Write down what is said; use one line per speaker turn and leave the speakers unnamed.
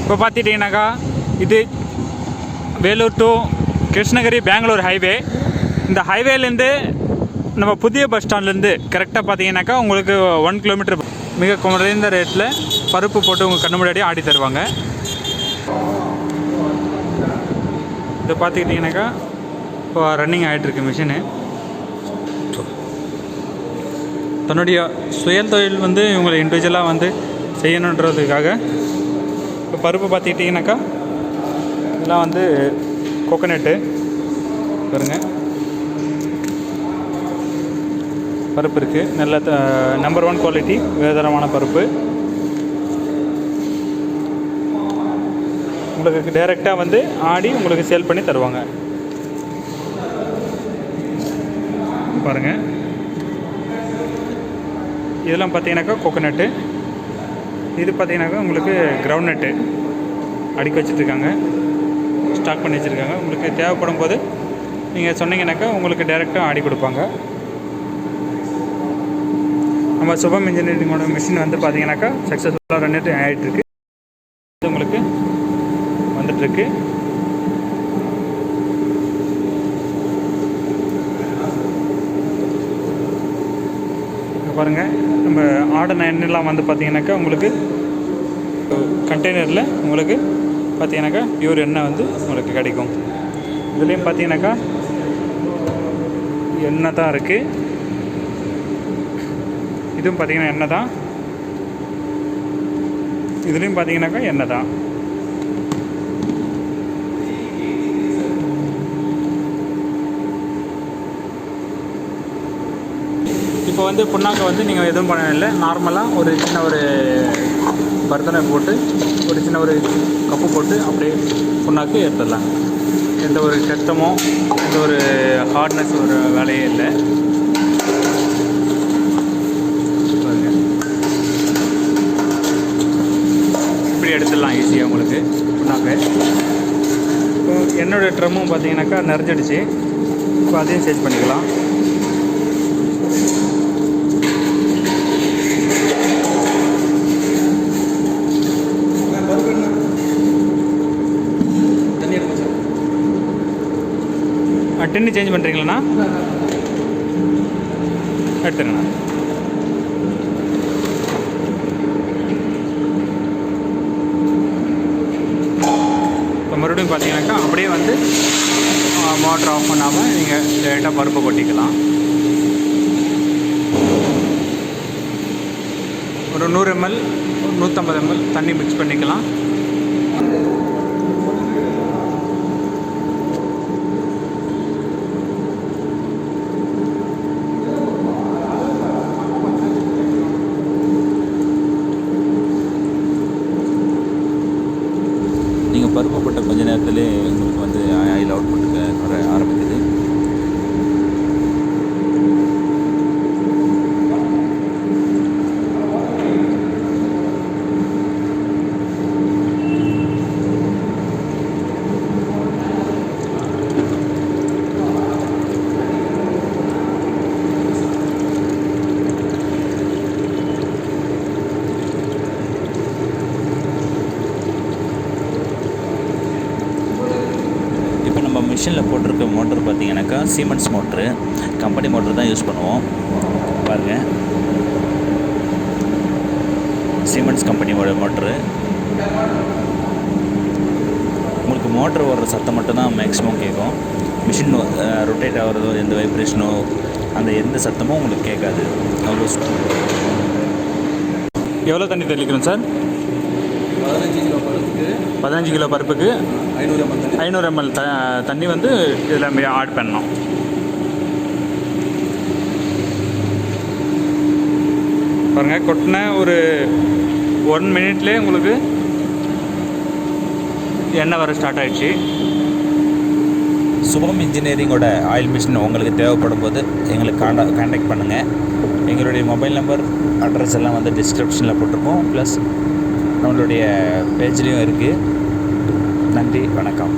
இப்போ பார்த்துட்டிங்கனாக்கா இது Vellore to Krishnagiri Bangalore highway. இந்த ஹைவேலேருந்து நம்ம புதிய பஸ் ஸ்டாண்ட்லேருந்து கரெக்டாக பார்த்தீங்கன்னாக்கா உங்களுக்கு 1 கிலோமீட்டர் மிக குறைந்த ரேட்டில் பருப்பு போட்டு உங்கள் கண்ணு முன்னாடியே ஆடி தருவாங்க. இதை பார்த்துக்கிட்டிங்கனாக்கா இப்போ ரன்னிங் ஆகிட்டுருக்கு மிஷினு. தன்னுடைய சுய தொழில் வந்து இவங்களை இண்டிவிஜுவலாக வந்து செய்யணுன்றதுக்காக இப்போ பருப்பு பார்த்துக்கிட்டிங்கனாக்கா இதெல்லாம் வந்து கோகோனட்டு பாருங்க, பருப்பு இருக்குது. நல்ல நம்பர் 1 குவாலிட்டி உயர்தரமான பருப்பு. உங்களுக்கு டைரெக்டாக வந்து ஆடி உங்களுக்கு சேல் பண்ணி தருவாங்க. பாருங்கள், இதெல்லாம் பார்த்தீங்கன்னாக்கா கோகோனட்டு. இது பார்த்தீங்கன்னாக்கா உங்களுக்கு கிரவுண்ட் நட்டு அடுக்கி வச்சுட்ருக்காங்க, ஸ்டாக் பண்ணி வச்சுருக்காங்க. உங்களுக்கு தேவைப்படும் போது நீங்கள் சொன்னீங்கன்னாக்கா உங்களுக்கு டைரெக்டாக ஆடி கொடுப்பாங்க. நம்ம சுபம் இன்ஜினியரிங்கோட மிஷின் வந்து பார்த்தீங்கன்னாக்கா சக்ஸஸ்ஃபுல்லாக ரன்னிட்டு ஆகிட்டுருக்கு. உங்களுக்கு வந்துட்டுருக்கு. பாருங்கள், நம்ம ஆர்டர் எண்ணெய்லாம் வந்து பார்த்தீங்கன்னாக்கா உங்களுக்கு கண்டெய்னரில் உங்களுக்கு பார்த்தீங்கன்னாக்கா பியூர் எண்ணெய் வந்து உங்களுக்கு கிடைக்கும். இதுலேயும் பார்த்தீங்கன்னாக்கா எண்ணெய் தான் இருக்குது. இதுவும் பார்த்தீங்கன்னா எண்ணெய் தான். இதுலேயும் பார்த்தீங்கன்னாக்கா எண்ணெய் தான். இப்போ வந்து புண்ணாக்கை வந்து நீங்கள் எதுவும் பண்ணவில்லை. நார்மலாக ஒரு சின்ன ஒரு பர்த்தனை போட்டு ஒரு சின்ன ஒரு கப்பு போட்டு அப்படியே புண்ணாக்கு எடுத்துடலாம். எந்த ஒரு கஷ்டமோ எந்த ஒரு ஹார்ட்னஸ் ஒரு வேலையே இல்லை. இப்படி எடுத்துடலாம் ஈஸியாக உங்களுக்கு புண்ணாக்கு. இப்போ என்னோடய ட்ரம்மும் பார்த்தீங்கன்னாக்கா நிறைஞ்சிடுச்சு. இப்போ அதையும் சேஞ்ச் பண்ணிக்கலாம். டின்னு சேஞ்ச் பண்ணுறீங்களாண்ணா? எடுத்துங்கண்ணா. இப்போ மறுபடியும் பார்த்தீங்கன்னாக்கா அப்படியே வந்து மோட்டர் ஆஃப் பண்ணாமல் நீங்கள் லேட்டாக பருப்பை கொட்டிக்கலாம். ஒரு 100 ml 150 ml தண்ணி மிக்ஸ் பண்ணிக்கலாம்.
நீங்கள் பருப்பு போட்ட கொஞ்ச நேரத்திலே உங்களுக்கு வந்து ஆயில் அவுட்புட் வர ஆரம்பிக்குது. மிஷினில் போட்டிருக்க மோட்டர் பார்த்தீங்கன்னாக்கா சீமெண்ட்ஸ் மோட்ரு, கம்பெனி மோட்ரு தான் யூஸ் பண்ணுவோம். பாருங்கள், சீமெண்ட்ஸ் கம்பெனியோட மோட்ரு. உங்களுக்கு மோட்ரு ஓடுற சத்தம் மட்டும்தான் மேக்ஸிமம் கேட்கும். மிஷின் ரொட்டேட் ஆகிறதோ எந்த வைப்ரேஷனோ அந்த எந்த சத்தமும் உங்களுக்கு கேட்காது. அவ்வளோ
எவ்வளோ தண்ணி தெளிக்கணும் சார்? 15 கிலோ பருப்புக்கு 500 ml தண்ணி வந்து இதில் ஆட் பண்ணணும். பாருங்கள், கொட்டின ஒரு 1 மினிட்லேயே உங்களுக்கு எண்ணெய் வர ஸ்டார்ட் ஆகிடுச்சு.
சுபம் இன்ஜினியரிங்கோட ஆயில் மிஷின் உங்களுக்கு தேவைப்படும் போது எங்களுக்கு காண்டாக்ட் பண்ணுங்கள். எங்களுடைய மொபைல் நம்பர், அட்ரஸ் எல்லாம் வந்து டிஸ்கிரிப்ஷனில் போட்டிருக்கோம். ப்ளஸ் நம்மளுடைய பேஜ்லேயும் இருக்குது. நன்றி, வணக்கம்.